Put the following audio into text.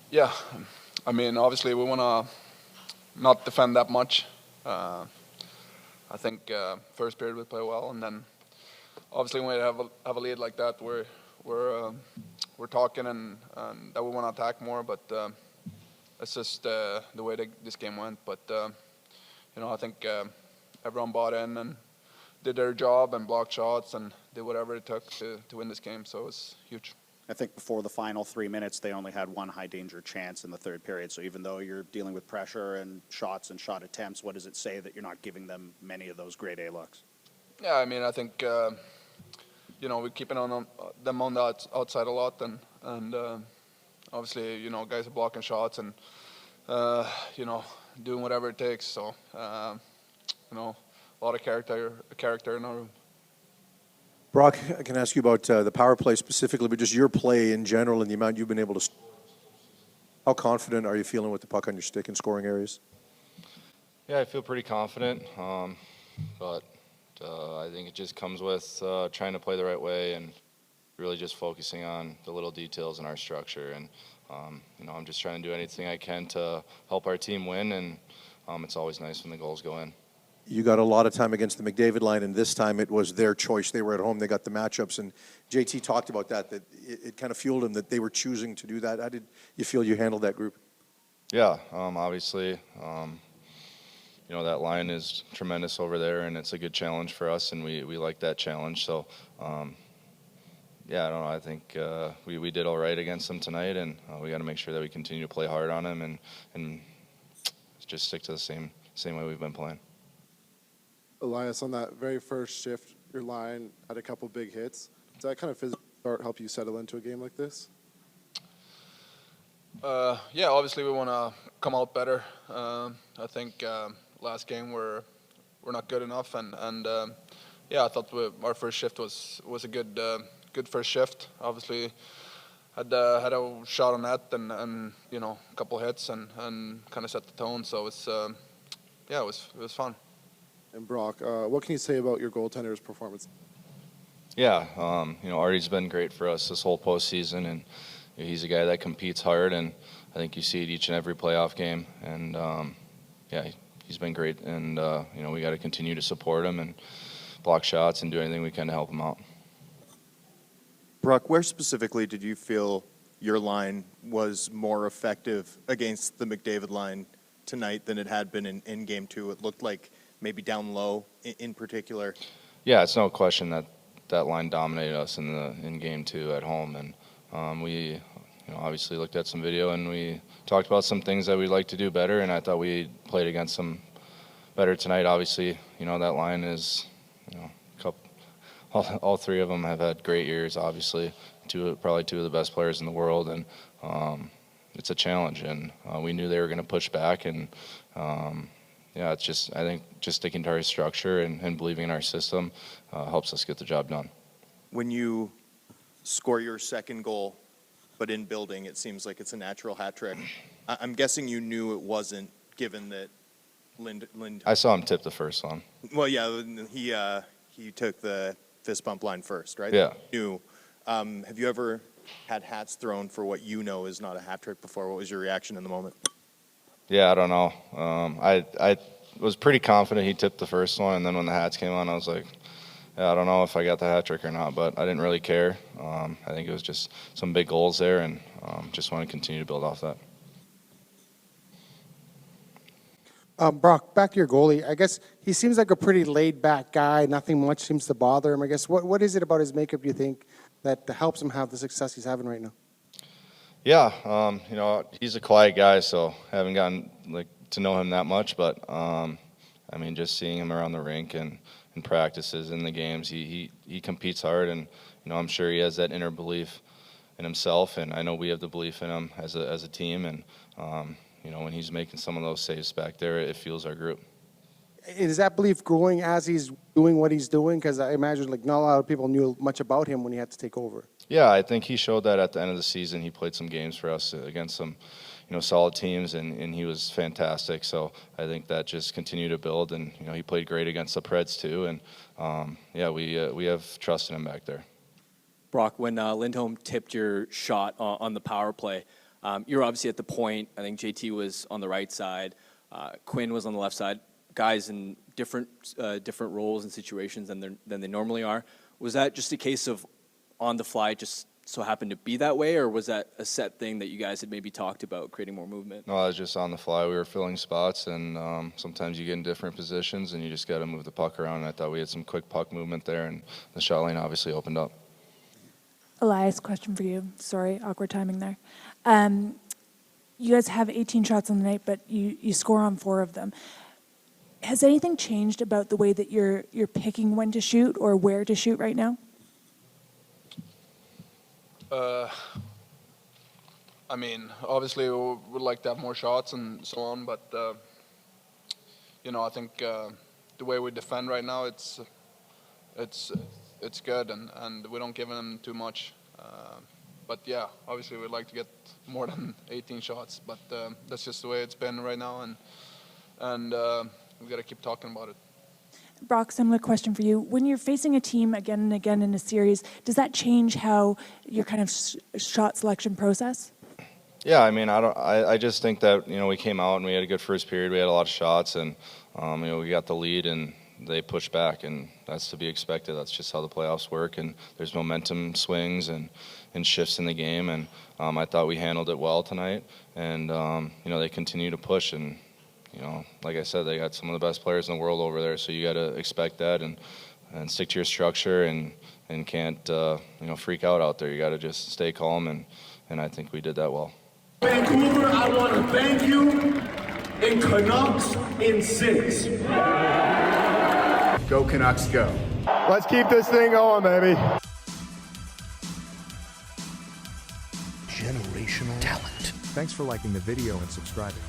Yeah, I mean, obviously we want to not defend that much. Uh, I think first period we play well, and then obviously when we have a lead like that, we're we're talking and that we want to attack more, but it's just the way this game went. But I think everyone bought in and did their job and blocked shots and did whatever it took to win this game. So it was huge. I think before the final 3 minutes, they only had one high-danger chance in the third period. So even though you're dealing with pressure and shots and shot attempts, what does it say that you're not giving them many of those grade A looks? Yeah, I mean, I think we're keeping on them on the outside a lot, and obviously guys are blocking shots and doing whatever it takes. So a lot of character in our room. Brock, I can ask you about the power play specifically, but just your play in general and the amount you've been able to score. How confident are you feeling with the puck on your stick in scoring areas? Yeah, I feel pretty confident, but I think it just comes with trying to play the right way and really just focusing on the little details in our structure. And, I'm just trying to do anything I can to help our team win, and it's always nice when the goals go in. You got a lot of time against the McDavid line, and this time it was their choice. They were at home. They got the matchups, and JT talked about that it kind of fueled him that they were choosing to do that. How did you feel you handled that group? Yeah, obviously, that line is tremendous over there, and it's a good challenge for us, and we like that challenge. So, I don't know. I think we did all right against them tonight, and we got to make sure that we continue to play hard on them and just stick to the same way we've been playing. Elias, on that very first shift, your line had a couple big hits. Does that kind of physical start help you settle into a game like this? Yeah, obviously we want to come out better. I think last game we're not good enough, and I thought our first shift was a good first shift. Obviously had a shot on net and a couple hits and kind of set the tone. So it was fun. And Brock, what can you say about your goaltender's performance? Yeah, Artie's been great for us this whole postseason, and he's a guy that competes hard, and I think you see it each and every playoff game. And he's been great, and we got to continue to support him and block shots and do anything we can to help him out. Brock, where specifically did you feel your line was more effective against the McDavid line tonight than it had been in Game 2? It looked like maybe down low in particular. Yeah, it's no question that line dominated us in Game 2 at home, and we obviously looked at some video and we talked about some things that we'd like to do better, and I thought we played against them better tonight. Obviously, that line is all three of them have had great years. Obviously, probably two of the best players in the world, and it's a challenge, and we knew they were going to push back, and it's just, I think, just sticking to our structure and believing in our system helps us get the job done. When you score your second goal, but in building, it seems like it's a natural hat trick. I'm guessing you knew it wasn't, given that Lindholm. I saw him tip the first one. Well, yeah, he took the fist bump line first, right? Yeah. You knew. Have you ever had hats thrown for what you know is not a hat trick before? What was your reaction in the moment? Yeah, I don't know. I was pretty confident he tipped the first one, and then when the hats came on, I was like, I don't know if I got the hat trick or not, but I didn't really care. I think it was just some big goals there, and just want to continue to build off that. Brock, back to your goalie. I guess he seems like a pretty laid-back guy. Nothing much seems to bother him. I guess what is it about his makeup, do you think, that helps him have the success he's having right now? Yeah, he's a quiet guy, so I haven't gotten to know him that much. But just seeing him around the rink and in practices, in the games, he competes hard, and I'm sure he has that inner belief in himself, and I know we have the belief in him as a team, and when he's making some of those saves back there, it fuels our group. Is that belief growing as he's doing what he's doing? Because I imagine not a lot of people knew much about him when he had to take over. Yeah, I think he showed that at the end of the season. He played some games for us against some, solid teams, and he was fantastic. So I think that just continued to build, and he played great against the Preds too. And we have trust in him back there. Brock, when Lindholm tipped your shot on the power play, You're obviously at the point. I think JT was on the right side. Quinn was on the left side. Guys in different roles and situations than they normally are. Was that just a case of on the fly, just so happened to be that way, or was that a set thing that you guys had maybe talked about, creating more movement? No, I was just on the fly. We were filling spots, and sometimes you get in different positions, and you just got to move the puck around. And I thought we had some quick puck movement there, and the shot lane obviously opened up. Elias, question for you. Sorry, awkward timing there. You guys have 18 shots on the night, but you score on 4 of them. Has anything changed about the way that you're picking when to shoot or where to shoot right now? I mean, obviously we would like to have more shots and so on, but I think the way we defend right now, it's good, and we don't give them too much. But yeah, obviously we'd like to get more than 18 shots, but that's just the way it's been right now, and we got to keep talking about it. Brock, similar question for you. When you're facing a team again and again in a series, does that change how your kind of shot selection process? Yeah, I mean, I just think that we came out and we had a good first period. We had a lot of shots, and we got the lead, and they pushed back, and that's to be expected. That's just how the playoffs work, and there's momentum swings and shifts in the game, and I thought we handled it well tonight, and they continue to push, and like I said, they got some of the best players in the world over there, so you got to expect that and stick to your structure and can't freak out there. You got to just stay calm, and I think we did that well. Vancouver, I want to thank you. In Canucks in 6. Go Canucks, go. Let's keep this thing going, baby. Generational talent. Thanks for liking the video and subscribing.